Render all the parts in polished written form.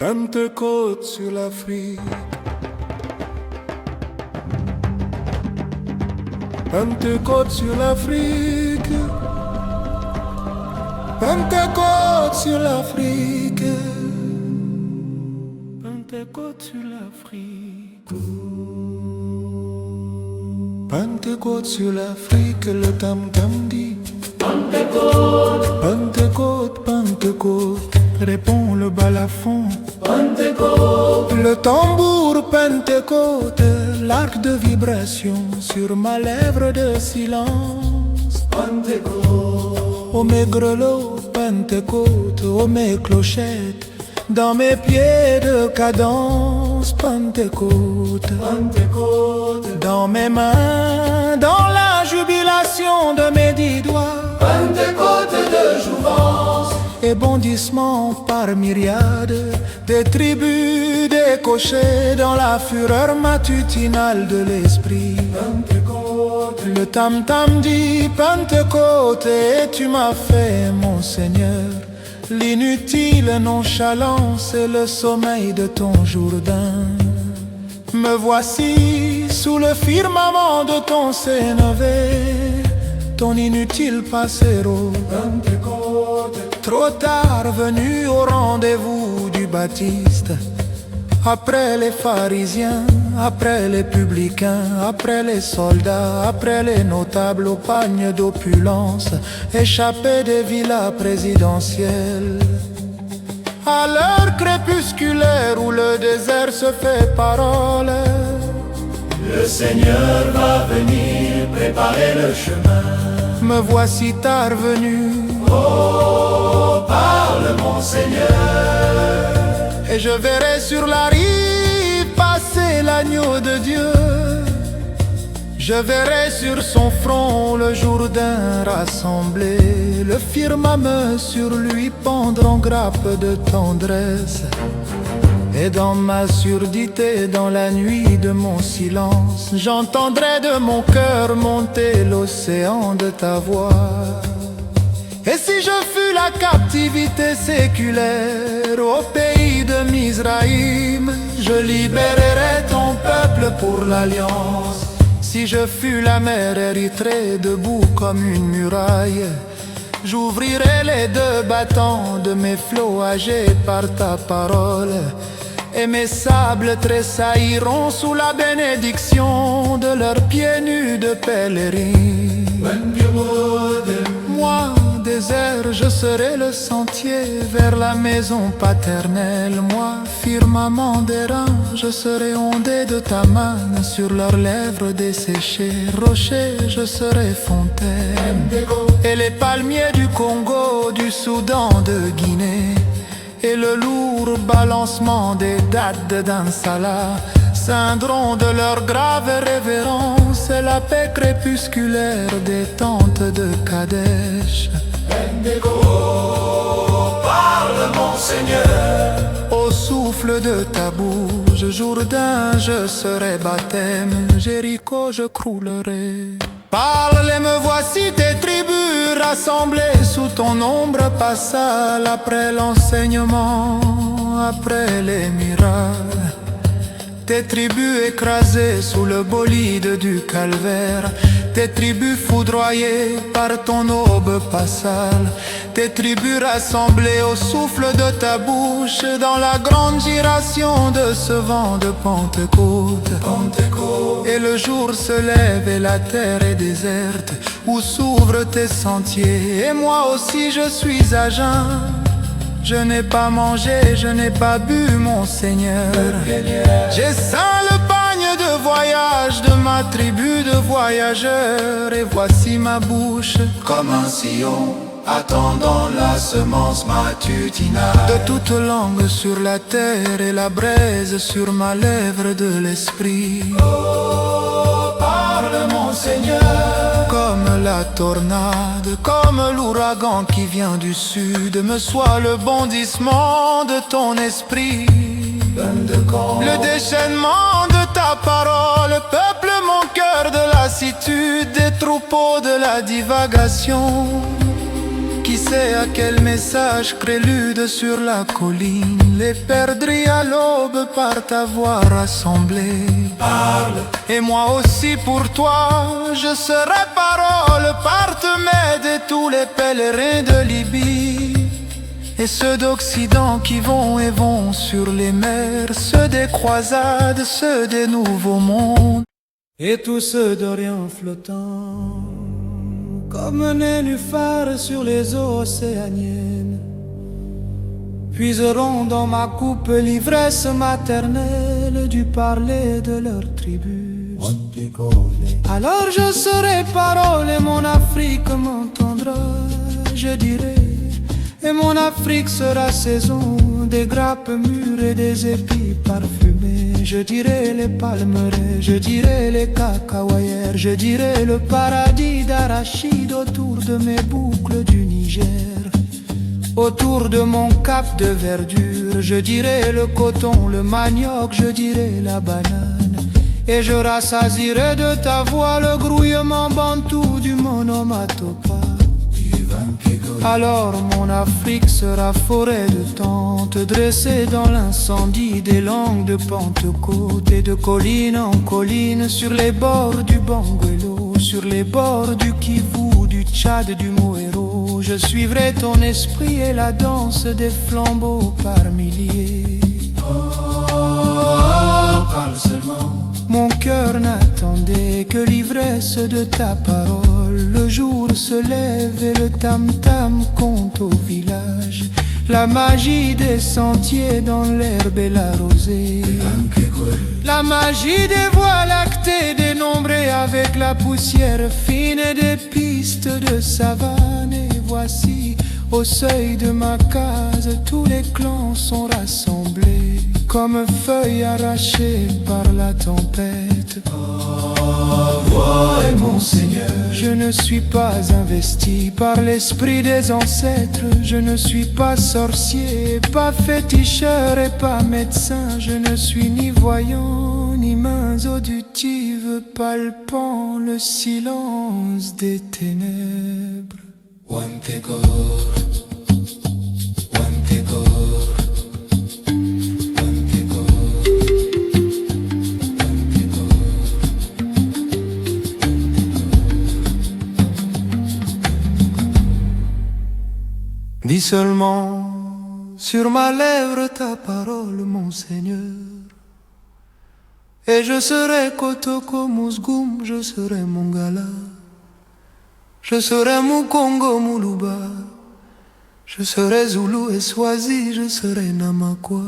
Pentecôte sur l'Afrique. Pentecôte sur l'Afrique. Pentecôte sur l'Afrique. Pentecôte sur l'Afrique. Pentecôte sur l'Afrique, le tam-tam dit Pentecôte, Pentecôte, Pentecôte, répond le balafon. Pentecôte, le tambour Pentecôte, l'arc de vibration sur ma lèvre de silence. Pentecôte, oh mes grelots, Pentecôte, oh mes clochettes, dans mes pieds de cadence. Pentecôte, Pentecôte, dans mes mains, dans la jubilation de mes 10 doigts. Pentecôte de jouvence et bondissement par myriades, des tribus décochées dans la fureur matutinale de l'esprit. Pentecôte, le tam-tam dit Pentecôte, et tu m'as fait, mon Seigneur, l'inutile nonchalance et le sommeil de ton Jourdain. Me voici sous le firmament de ton Sénévé, ton inutile pasero. Pentecôte, trop tard venu au rendez-vous du Baptiste, après les pharisiens, après les publicains, après les soldats, après les notables au pagne d'opulence, échappés des villas présidentielles. À l'heure crépusculaire où le désert se fait parole, le Seigneur va venir préparer le chemin. me voici tard venu. Oh, parle mon Seigneur, et je verrai sur la rive passer l'agneau de Dieu. Je verrai sur son front le Jourdain rassemblé, le firmament sur lui pendre en grappe de tendresse. Et dans ma surdité, dans la nuit de mon silence, j'entendrai de mon cœur monter l'océan de ta voix. Et si je fus la captivité séculaire au pays de Mizraïm, je libérerai ton peuple pour l'alliance. Si je fus la mer Érythrée debout comme une muraille, j'ouvrirai les 2 battants de mes flots âgés par ta parole, et mes sables tressailliront sous la bénédiction de leurs pieds nus de pèlerins. Moi, désert, je serai le sentier vers la maison paternelle. Moi, firmament d'airain, je serai ondé de ta main sur leurs lèvres desséchées. Rocher, je serai fontaine, et les palmiers du Congo, du Soudan, de Guinée, et le lourd balancement des dattes de Dansala scindront de leur grave révérence, et la paix crépusculaire des tentes de Kadesh. Oh, parle mon Seigneur, au souffle de ta bouche, Jourdain, je serai baptême, Jéricho, je croulerai. Parle et me voici tes tribus rassemblées sous ton ombre passale, après l'enseignement, après les miracles. Tes tribus écrasées sous le bolide du calvaire, tes tribus foudroyées par ton aube passale, tes tribus rassemblées au souffle de ta bouche, dans la grande giration de ce vent de Pentecôte. Pentecôte, Et le jour se lève et la terre est déserte, où s'ouvrent tes sentiers, et moi aussi je suis à jeun. Je n'ai pas mangé, je n'ai pas bu, mon Seigneur. J'ai ceint le pagne de voyage de ma tribu de voyageurs, et voici ma bouche comme un sillon attendant la semence matutinale. de toute langue sur la terre, et la braise sur ma lèvre de l'esprit. Oh, parle mon Seigneur, Comme la tornade, comme l'ouragan qui vient du sud, me soit le bondissement de ton esprit. Pentecôte, Le déchaînement de ta parole peuple mon cœur de lassitude, des troupeaux de la divagation. Qui sait à quel message prélude sur la colline les perdrix à l'aube par ta voix rassemblée. Parle, Et moi aussi pour toi, je serai parole, partenaire de tous les pèlerins de Libye. Et ceux d'Occident qui vont et vont sur les mers, ceux des croisades, ceux des nouveaux mondes, et tous ceux d'Orient flottant, comme un nénuphar sur les eaux océaniennes, puiseront dans ma coupe l'ivresse maternelle du parler de leur tribu. Alors je serai parole et mon Afrique m'entendra, je dirai. Et mon Afrique sera saison des grappes mûres et des épis parfumés. Je dirai les palmeraies, je dirai les cacahuayères, je dirai le paradis d'arachide autour de mes boucles du Niger. Autour de mon cap de verdure, je dirai le coton, le manioc, je dirai la banane. Et je rassasierai de ta voix le grouillement bantou du monomatopа. Alors mon Afrique sera forêt de tentes, dressée dans l'incendie des langues de Pentecôte. Et de colline en colline, sur les bords du Banguelo, sur les bords du Kivu, du Tchad, du Moero, je suivrai ton esprit et la danse des flambeaux par milliers. parle seulement. Mon cœur n'attendait que l'ivresse de ta parole. Le jour se lève et le tam-tam compte au village. La magie des sentiers dans l'herbe et la rosée. La magie des voies lactées dénombrées avec la poussière fine des pistes de savane. Et voici, au seuil de ma case, tous les clans sont rassemblés comme feuilles arrachées par la tempête. Voix mon Seigneur, Je ne suis pas investi par l'esprit des ancêtres. Je ne suis pas sorcier, pas féticheur et pas médecin. Je ne suis ni voyant, ni mains auditives palpant le silence des ténèbres. Dis seulement sur ma lèvre ta parole, mon Seigneur. Et je serai Kotoko Mousgoum, je serai Mongala. Je serai Mukongo Muluba. Je serai Zoulou et Swazi, je serai Namakwa.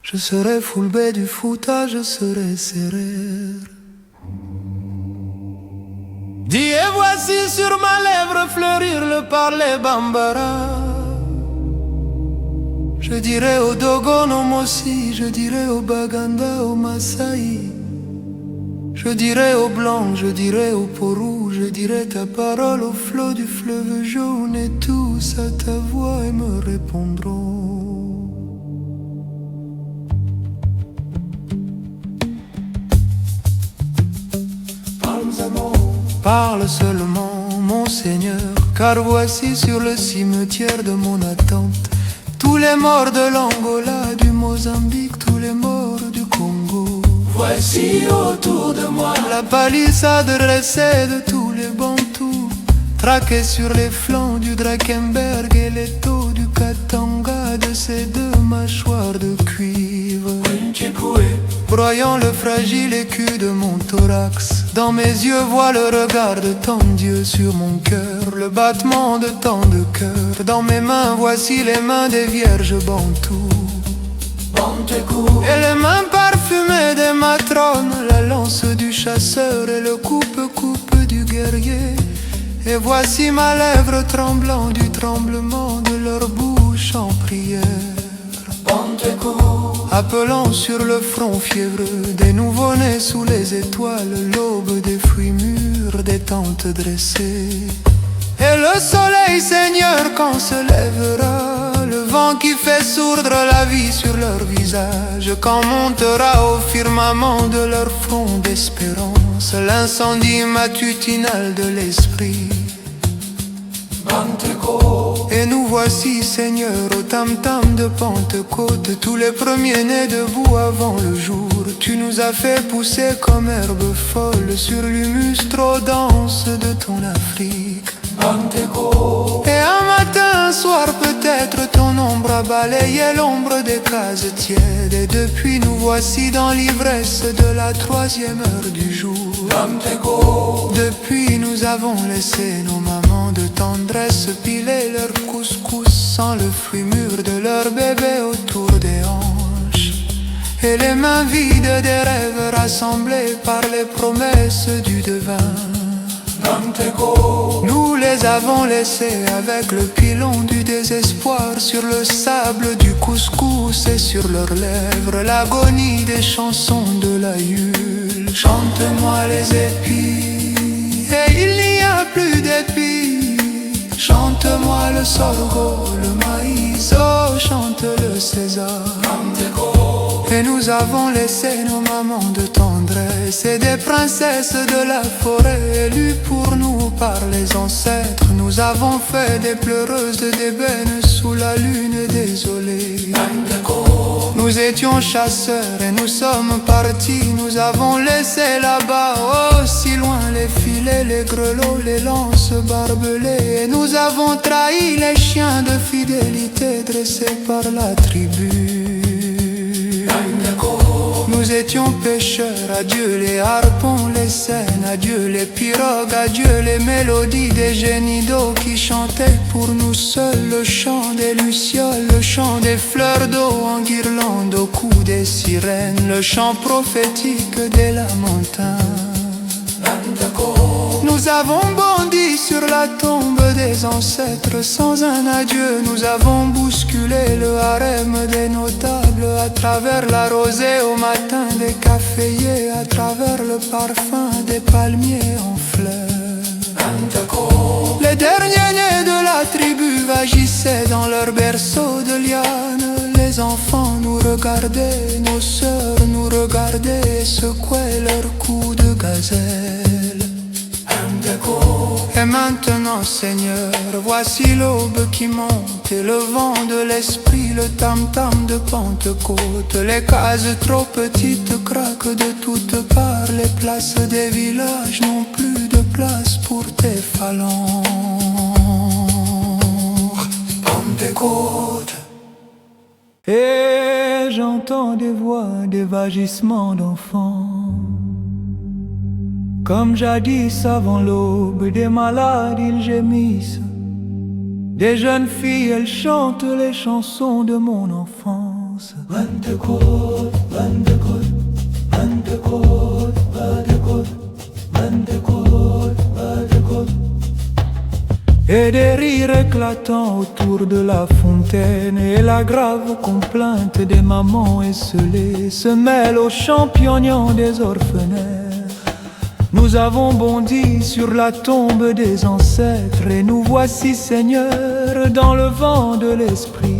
Je serai Fulbe du Fouta, je serai Serer. Dis et voici sur ma lèvre fleurir le parler bambara. Je dirai au Dogon, au Mossi, je dirai au Baganda, au Maasai. Je dirai aux Blancs, je dirai aux Porou, je dirai ta parole au flot du fleuve jaune. Et tous à ta voix et me répondront. Parle seulement, mon Seigneur, car voici sur le cimetière de mon attente tous les morts de l'Angola, du Mozambique, tous les morts du Congo. voici autour de moi La palissade dressée de tous les bantous, traqués sur les flancs du Drakensberg et les taux du Katanga, de ces deux mâchoires de cuivre, broyant le fragile écu de mon thorax. Dans mes yeux vois le regard de ton Dieu sur mon cœur, le battement de tant de cœurs. Dans mes mains voici les mains des vierges bantous, et les mains parfumées des matrones, la lance du chasseur et le coupe-coupe du guerrier. Et voici ma lèvre tremblant du tremblement de leur bouche en prière, appelant sur le front fiévreux des nouveau-nés sous les étoiles, l'aube des fruits mûrs, des tentes dressées. Et le soleil, Seigneur, quand se lèvera, le vent qui fait sourdre la vie sur leur visage, quand montera au firmament de leur front d'espérance l'incendie matutinal de l'esprit. Et Et nous voici, Seigneur, au tam-tam de Pentecôte, tous les premiers-nés debout avant le jour. Tu nous as fait pousser comme herbe folle sur l'humus trop dense de ton Afrique. Pentecôte. Et un matin, un soir peut-être, ton ombre a balayé l'ombre des cases tièdes. Et depuis nous voici dans l'ivresse de la 3e heure du jour. Pentecôte. Depuis nous avons laissé nos mamans de tendresse piler leur couscous sans le fruit mûr de leur bébé autour des hanches. Et les mains vides des rêves rassemblés par les promesses du devin. Pentecôte. Nous les avons laissés avec le pilon du désespoir sur le sable du couscous et sur leurs lèvres l'agonie des chansons de l'aïeul. Chante-moi les épis, et il n'y a plus d'épis. Chante-moi le sorgho, le maïs, oh chante le sésame. Pentecôte. Et nous avons laissé nos mamans de tendresse et des princesses de la forêt élues pour nous par les ancêtres. Nous avons fait des pleureuses d'ébène sous la lune désolée. Pentecôte. Nous étions chasseurs et nous sommes partis. Nous avons laissé là-bas, oh si loin, les filets, les grelots, les lances barbelées. Et nous avons trahi les chiens de fidélité dressés par la tribu. Nous étions pêcheurs, adieu les harpons, les scènes, adieu les pirogues, adieu les mélodies des génies d'eau qui chantaient pour nous seuls le chant des lucioles, le chant des fleurs d'eau en guirlande au cou des sirènes, le chant prophétique des lamentins. Nous avons bondi sur la tombe des ancêtres sans un adieu. Nous avons bousculé le harem des notables à travers la rosée au matin des caféiers, à travers le parfum des palmiers en fleurs. Les derniers nés de la tribu vagissaient dans leur berceau de liane. Les enfants nous regardaient, nos sœurs nous regardaient et secouaient leurs coups de gazelle. Et maintenant, Seigneur, voici l'aube qui monte et le vent de l'esprit, le tam-tam de Pentecôte. Les cases trop petites craquent de toutes parts, les places des villages n'ont plus de place pour tes phalanges. Pentecôte. Et j'entends des voix, des vagissements d'enfants. Comme jadis avant l'aube, des malades ils gémissent. Des jeunes filles elles chantent les chansons de mon enfance. Pentecôte, Pentecôte, Pentecôte, Pentecôte, Pentecôte, Pentecôte. Et des rires éclatants autour de la fontaine. Et la grave complainte des mamans esselées se mêle aux chants piagnants des orphelins. Nous avons bondi sur la tombe des ancêtres et nous voici, Seigneur, dans le vent de l'esprit.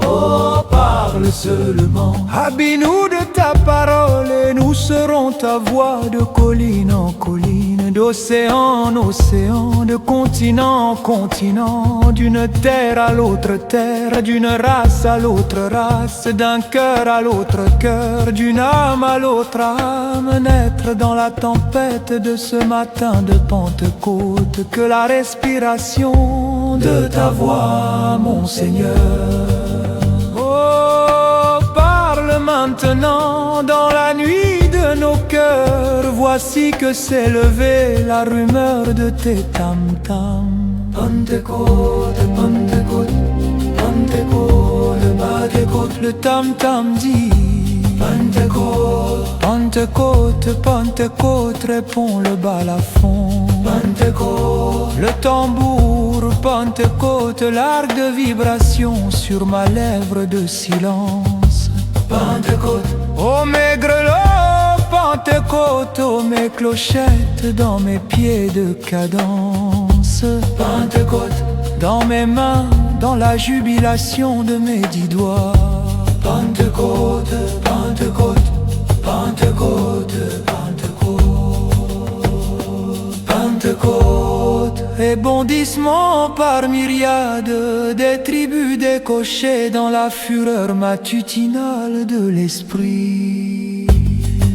Oh, parle seulement. Habille-nous de ta parole et nous serons ta voix de colline en colline, d'océan en océan, de continent en continent, d'une terre à l'autre terre, d'une race à l'autre race, d'un cœur à l'autre cœur, d'une âme à l'autre âme, naître dans la tempête de ce matin de Pentecôte, que la respiration de ta voix, mon Seigneur. Maintenant, dans la nuit de nos cœurs, voici que s'est levée la rumeur de tes tam-tams. Pentecôte, Pentecôte, Pentecôte, Pentecôte. Le tam-tam dit Pentecôte, Pentecôte, Pentecôte, répond le balafon. Pentecôte, le tambour, Pentecôte, l'arc de vibration sur ma lèvre de silence. Pentecôte, oh mes grelots, Pentecôte, oh mes clochettes dans mes pieds de cadence. Pentecôte, dans mes mains, dans la jubilation de mes 10 doigts. Pentecôte, Pentecôte, Pentecôte, Pentecôte, Pentecôte, des bondissements par myriades, des tribus décochées dans la fureur matutinale de l'esprit.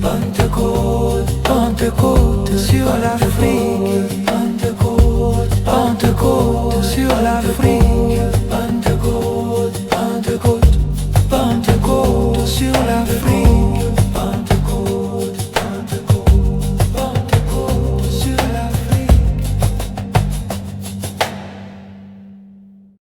Pentecôte, Pentecôte sur l'Afrique.